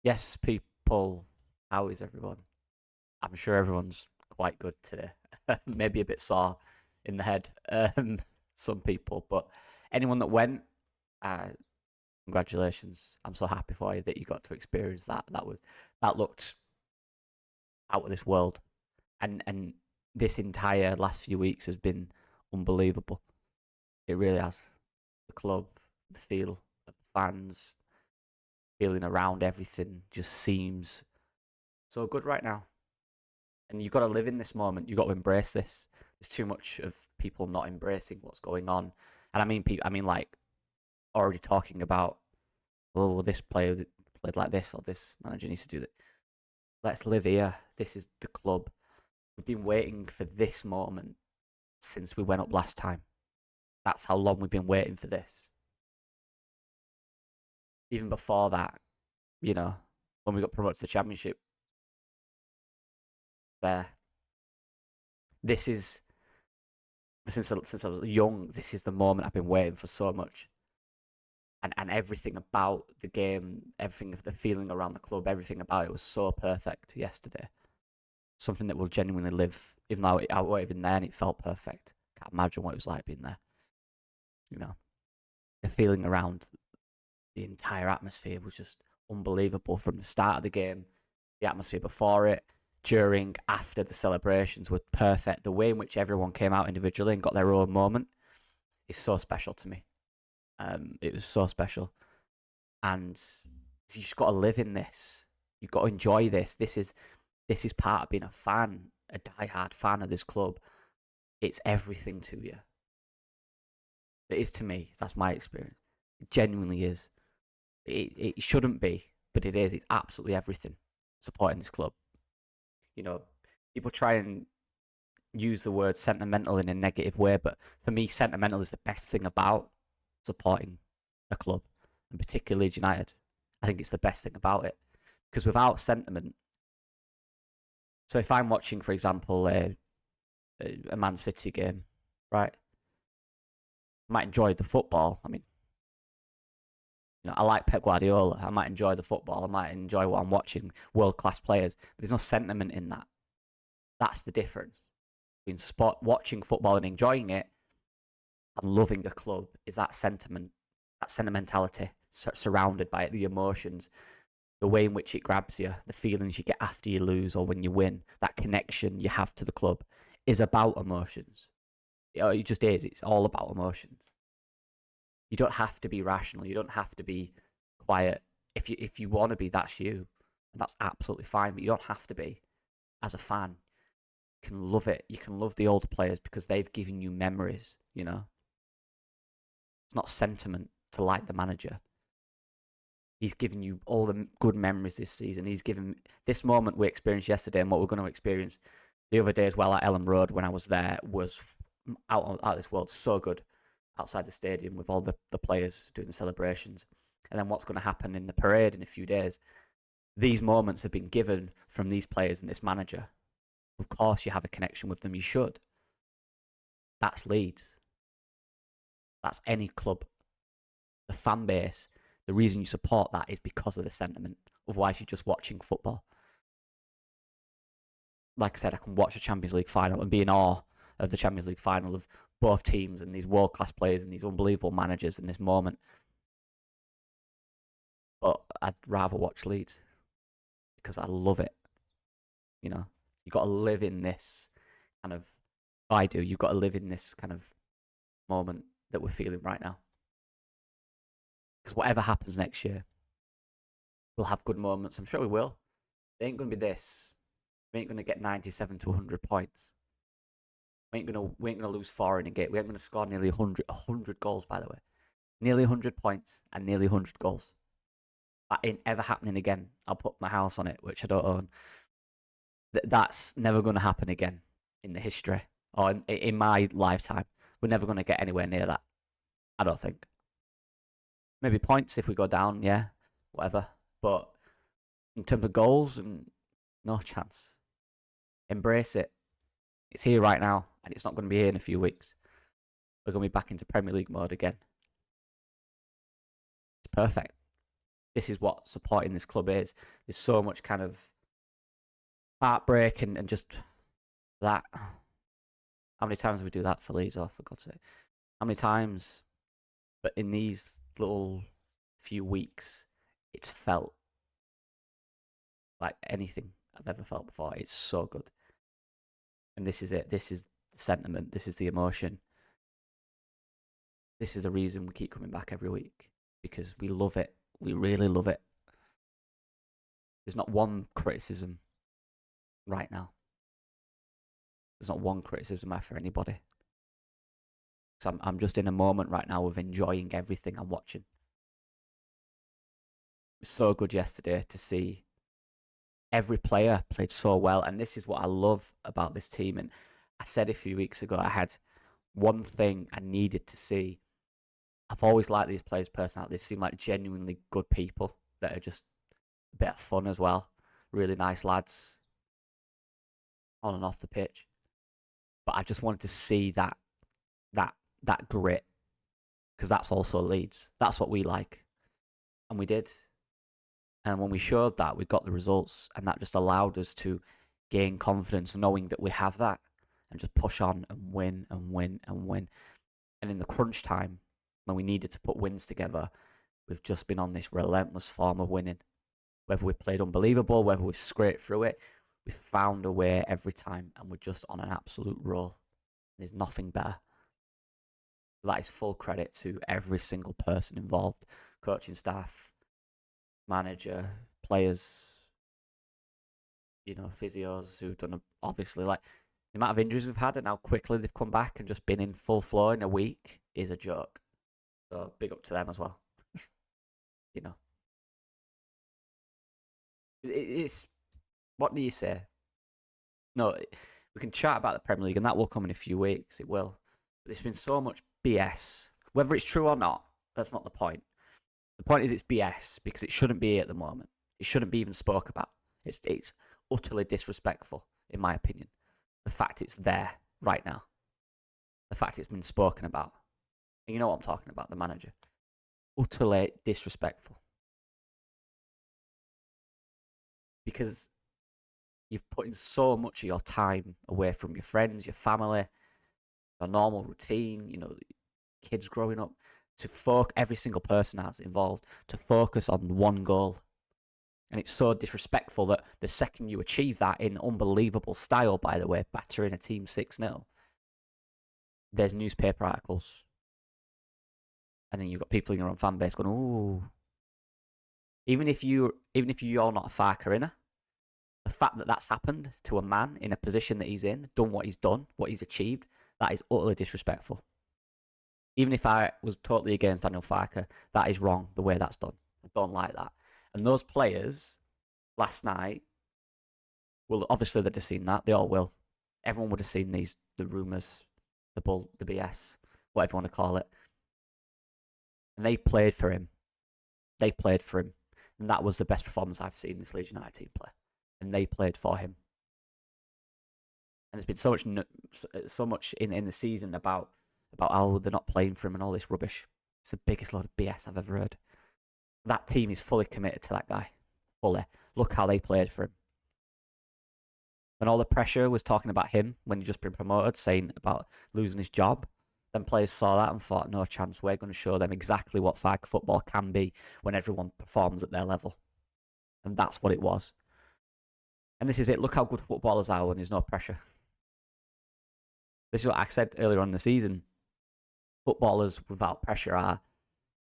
Yes, people, how is everyone? I'm sure everyone's quite good today. Maybe a bit sore in the head, some people, but anyone that went, uh, congratulations. I'm so happy for you that you got to experience that. That looked out of this world, and this entire last few weeks has been unbelievable. It really has. The club, the feel of the fans, feeling around everything just seems so good right now. And you've got to live in this moment. You've got to embrace this. There's too much of people not embracing what's going on, and I mean, people. I mean, like already talking about, oh, well, this player played like this, or this manager needs to do that. Let's live here. This is the club. We've been waiting for this moment since we went up last time. That's how long we've been waiting for this. Even before that, you know, when we got promoted to the championship, there. This is since I was young. This is the moment I've been waiting for so much. And everything about the game, everything of the feeling around the club, everything about it was so perfect yesterday. Something that will genuinely live, even though I wasn't even there and it felt perfect. Can't imagine what it was like being there. You know, the feeling around the entire atmosphere was just unbelievable from the start of the game. The atmosphere before it, during, after the celebrations were perfect. The way in which everyone came out individually and got their own moment is so special to me. It was so special, and you just got to live in this. You've got to enjoy this. This is part of being a fan, a diehard fan of this club. It's everything to you. It is to me. That's my experience. It genuinely is. It shouldn't be, but it is. It's absolutely everything. Supporting this club. You know, people try and use the word sentimental in a negative way, but for me, sentimental is the best thing about supporting a club, and particularly Leeds United. I think it's the best thing about it because without sentiment, so if I'm watching, for example, a Man City game, right, I might enjoy the football. I mean, I like Pep Guardiola. I might enjoy the football. I might enjoy what I'm watching, world class players. But there's no sentiment in that. That's the difference between watching football and enjoying it and loving a club. Is that sentiment, that sentimentality surrounded by it, the emotions, the way in which it grabs you, the feelings you get after you lose or when you win, that connection you have to the club is about emotions. It just is. It's all about emotions. You don't have to be rational. You don't have to be quiet. If you want to be, that's you. And that's absolutely fine. But you don't have to be. As a fan, you can love it. You can love the older players because they've given you memories. It's not sentiment to like the manager. He's given you all the good memories this season. He's given this moment we experienced yesterday and what we're going to experience the other day as well at Ellen Road when I was there was out of this world. So good outside the stadium with all the players doing the celebrations. And then what's going to happen in the parade in a few days. These moments have been given from these players and this manager. Of course you have a connection with them. You should. That's Leeds. That's any club. The fan base, the reason you support that is because of the sentiment. Otherwise, you're just watching football. Like I said, I can watch a Champions League final and be in awe of the Champions League final of both teams and these world-class players and these unbelievable managers in this moment. But I'd rather watch Leeds because I love it. You've got to live in this kind of, I do, you've got to live in this kind of moment that we're feeling right now. Because whatever happens next year, we'll have good moments. I'm sure we will. It ain't going to be this. We ain't going to get 97 to 100 points. We ain't gonna lose 4 in a game. We ain't gonna score nearly 100 goals, by the way. Nearly 100 points and nearly 100 goals. That ain't ever happening again. I'll put my house on it, which I don't own. That's never gonna happen again in the history or in my lifetime. We're never gonna get anywhere near that. I don't think. Maybe points if we go down, yeah, whatever. But in terms of goals, no chance. Embrace it. It's here right now, and it's not going to be here in a few weeks. We're going to be back into Premier League mode again. It's perfect. this is what supporting this club is. There's so much kind of heartbreak and just that. How many times do we do that for Leeds? Oh, for God's sake. How many times? But in these little few weeks, it's felt like anything I've ever felt before. It's so good. And this is it. This is the sentiment. This is the emotion. This is the reason we keep coming back every week. Because we love it. We really love it. There's not one criticism right now. There's not one criticism for anybody. So I'm just in a moment right now of enjoying everything I'm watching. It was so good yesterday to see every player played so well. And this is what I love about this team. And I said a few weeks ago, I had one thing I needed to see. I've always liked these players' personality. They seem like genuinely good people that are just a bit of fun as well. Really nice lads on and off the pitch. But I just wanted to see that grit, because that's also Leeds. That's what we like. And we did. And when we showed that, we got the results, and that just allowed us to gain confidence knowing that we have that and just push on and win and win and win. And in the crunch time, when we needed to put wins together, we've just been on this relentless form of winning. Whether we played unbelievable, whether we scraped through it, we found a way every time, and we're just on an absolute roll. There's nothing better. That is full credit to every single person involved. Coaching staff, manager, players, physios who've done, obviously, like, the amount of injuries we've had and how quickly they've come back and just been in full flow in a week is a joke. So big up to them as well. It's, what do you say? No, we can chat about the Premier League, and that will come in a few weeks. It will. But there's been so much BS. Whether it's true or not, that's not the point. The point is it's BS because it shouldn't be at the moment. It shouldn't be even spoke about. It's utterly disrespectful, in my opinion. The fact it's there right now. The fact it's been spoken about. And you know what I'm talking about, the manager. Utterly disrespectful. Because you've put in so much of your time away from your friends, your family, your normal routine, kids growing up, to every single person that's involved, to focus on one goal. And it's so disrespectful that the second you achieve that in unbelievable style, by the way, battering a team 6-0, there's newspaper articles. And then you've got people in your own fan base going, ooh. Even if you're not a Farke inner, the fact that that's happened to a man in a position that he's in, done what he's done, what he's achieved, that is utterly disrespectful. Even if I was totally against Daniel Farke, that is wrong the way that's done. I don't like that. And those players last night, well, obviously they'd have seen that. They all will. Everyone would have seen the rumours, the bull, the BS, whatever you want to call it. And they played for him. And that was the best performance I've seen this Leeds United team play. And they played for him. And there's been so much in the season about how they're not playing for him and all this rubbish. It's the biggest load of BS I've ever heard. That team is fully committed to that guy. Fully. Look how they played for him. When all the pressure was talking about him when he'd just been promoted, saying about losing his job, then players saw that and thought, no chance, we're going to show them exactly what Farke football can be when everyone performs at their level. And that's what it was. And this is it. Look how good footballers are when there's no pressure. This is what I said earlier on in the season. Footballers without pressure are,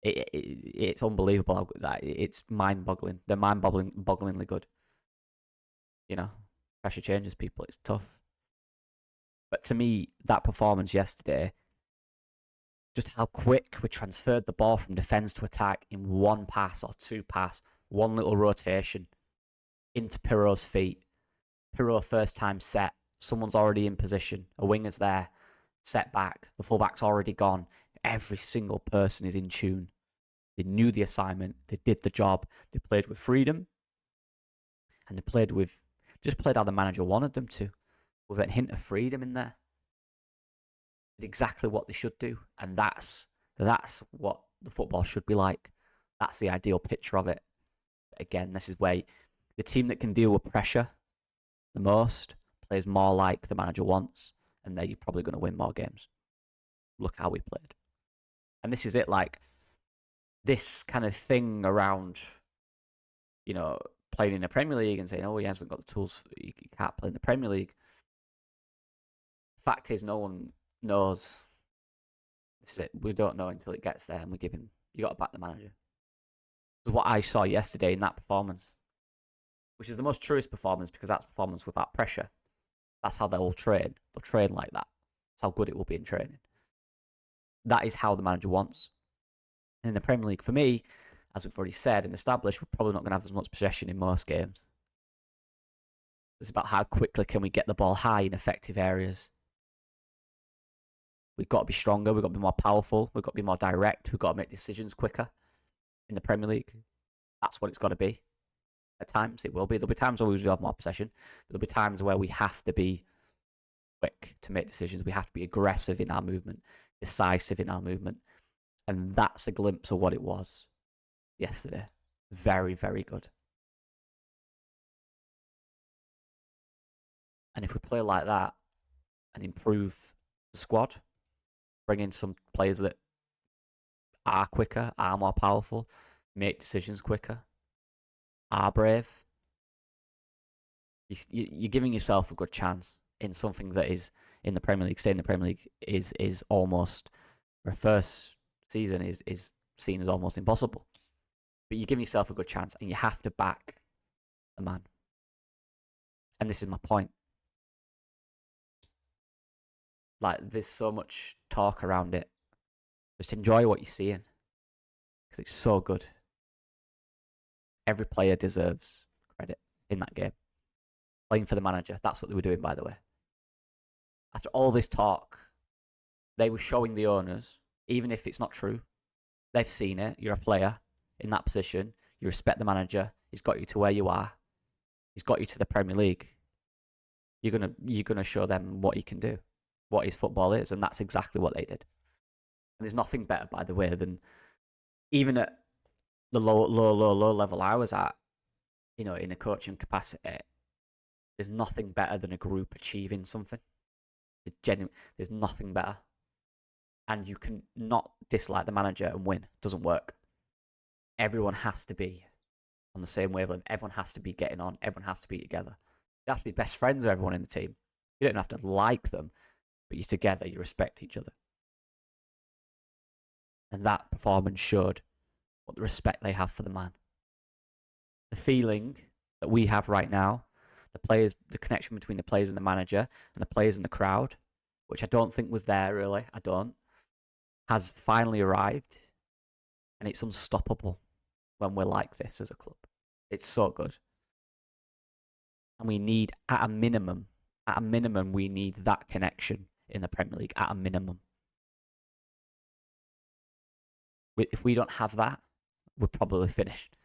it's unbelievable. It's mind-boggling. They're mind-bogglingly good. Pressure changes people. It's tough. But to me, that performance yesterday, just how quick we transferred the ball from defence to attack in one pass or two pass, one little rotation into Pirro's feet. Pirro first time set. Someone's already in position. A winger's there. Set back. The fullback's already gone. Every single person is in tune. They knew the assignment. They did the job. They played with freedom. And they played how the manager wanted them to. With a hint of freedom in there. Did exactly what they should do. And that's what the football should be like. That's the ideal picture of it. again, this is where the team that can deal with pressure the most plays more like the manager wants, and they're probably going to win more games. Look how we played. And this is it, like, this kind of thing around, playing in the Premier League and saying, oh, he hasn't got the tools, you can't play in the Premier League. Fact is, no one knows. This is it. We don't know until it gets there, and we give him, you got to back the manager. This is what I saw yesterday in that performance, which is the most truest performance, because that's performance without pressure. That's how they'll train. They'll train like that. That's how good it will be in training. That is how the manager wants. And in the Premier League, for me, as we've already said and established, we're probably not going to have as much possession in most games. It's about how quickly can we get the ball high in effective areas. We've got to be stronger. We've got to be more powerful. We've got to be more direct. We've got to make decisions quicker in the Premier League. That's what it's got to be. At times, it will be. There'll be times where we will have more possession. But there'll be times where we have to be quick to make decisions. We have to be aggressive in our movement, decisive in our movement. And that's a glimpse of what it was yesterday. Very, very good. And if we play like that and improve the squad, bring in some players that are quicker, are more powerful, make decisions quicker, are brave, you're giving yourself a good chance in something that is in the Premier League. Staying in the Premier League is almost, for a first season, is seen as almost impossible. But you're giving yourself a good chance, and you have to back the man. And this is my point. Like, there's so much talk around it. Just enjoy what you're seeing, because it's so good. Every player deserves credit in that game. Playing for the manager, that's what they were doing, by the way. After all this talk, they were showing the owners, even if it's not true, they've seen it. You're a player in that position. You respect the manager. He's got you to where you are. He's got you to the Premier League. You're gonna show them what you can do, what his football is, and that's exactly what they did. And there's nothing better, by the way, than even at the low level I was at, in a coaching capacity. There's nothing better than a group achieving something. There's nothing better. And you can not dislike the manager and win. It doesn't work. Everyone has to be on the same wavelength. Everyone has to be getting on. Everyone has to be together. You have to be best friends with everyone in the team. You don't have to like them, but you're together. You respect each other. And that performance showed what the respect they have for the man. The feeling that we have right now, the connection between the players and the manager and the players and the crowd, which I don't think was there really, has finally arrived. And it's unstoppable when we're like this as a club. It's so good. And we need, at a minimum, we need that connection in the Premier League, at a minimum. If we don't have that, we're probably finished.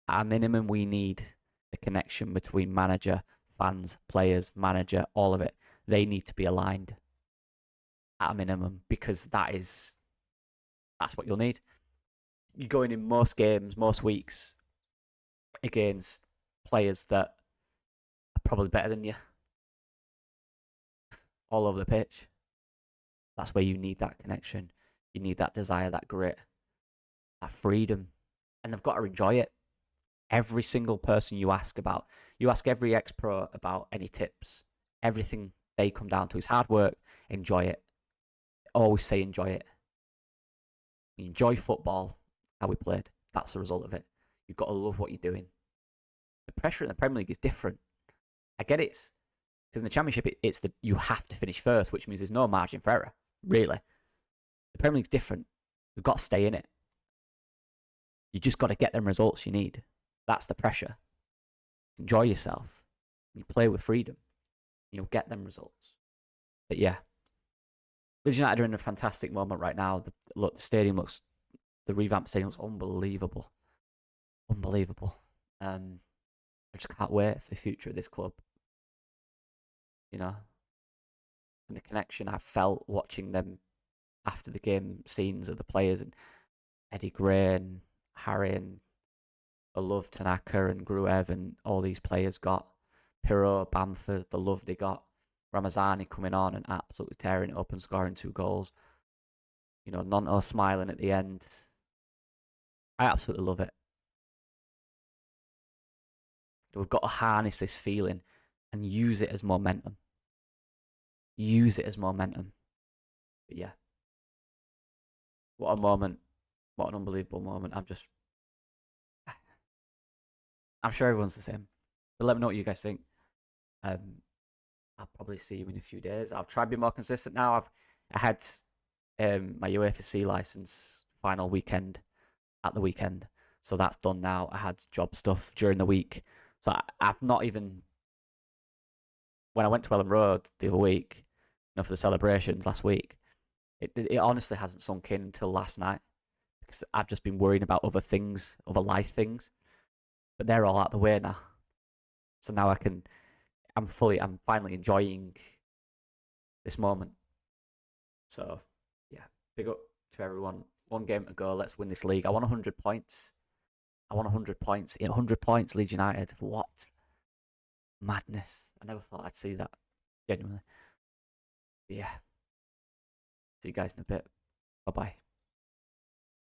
At a minimum, we need the connection between manager, fans, players, manager, all of it. They need to be aligned at a minimum, because that's what you'll need. You're going in most games, most weeks, against players that are probably better than you all over the pitch. That's where you need that connection. You need that desire, that grit, that freedom. And they've got to enjoy it. Every single person you ask every ex-pro about any tips, everything they come down to is hard work, enjoy it. Always say enjoy it. You enjoy football, how we played. That's the result of it. You've got to love what you're doing. The pressure in the Premier League is different. I get it, because in the Championship, it's that you have to finish first, which means there's no margin for error, really. The Premier League's different. You've got to stay in it. You just got to get them results you need. That's the pressure. Enjoy yourself. You play with freedom. You'll get them results. But yeah, Leeds United are in a fantastic moment right now. The revamped stadium looks unbelievable. Unbelievable. I just can't wait for the future of this club. And the connection I felt watching them after the game scenes of the players and Eddie Gray and Harry and the love Tanaka and Gruev and all these players got. Pirro, Bamford, the love they got. Ramazani coming on and absolutely tearing it up and scoring 2 goals. You know, Nonto smiling at the end. I absolutely love it. We've got to harness this feeling and use it as momentum. Use it as momentum. But yeah. What a moment. What an unbelievable moment. I'm sure everyone's the same. But let me know what you guys think. I'll probably see you in a few days. I'll try to be more consistent now. I had my UEFA C license final weekend at the weekend, so that's done now. I had job stuff during the week, so I've not even. When I went to Ellen Road the other week, for the celebrations last week, it honestly hasn't sunk in until last night because I've just been worrying about other things, other life things, but they're all out the way now. So now I'm finally enjoying this moment. So, yeah, big up to everyone. 1 game to go. Let's win this league. I want 100 points. 100 points. 100 points, Leeds United. What? Madness. I never thought I'd see that. Genuinely. But yeah. See you guys in a bit. Bye-bye.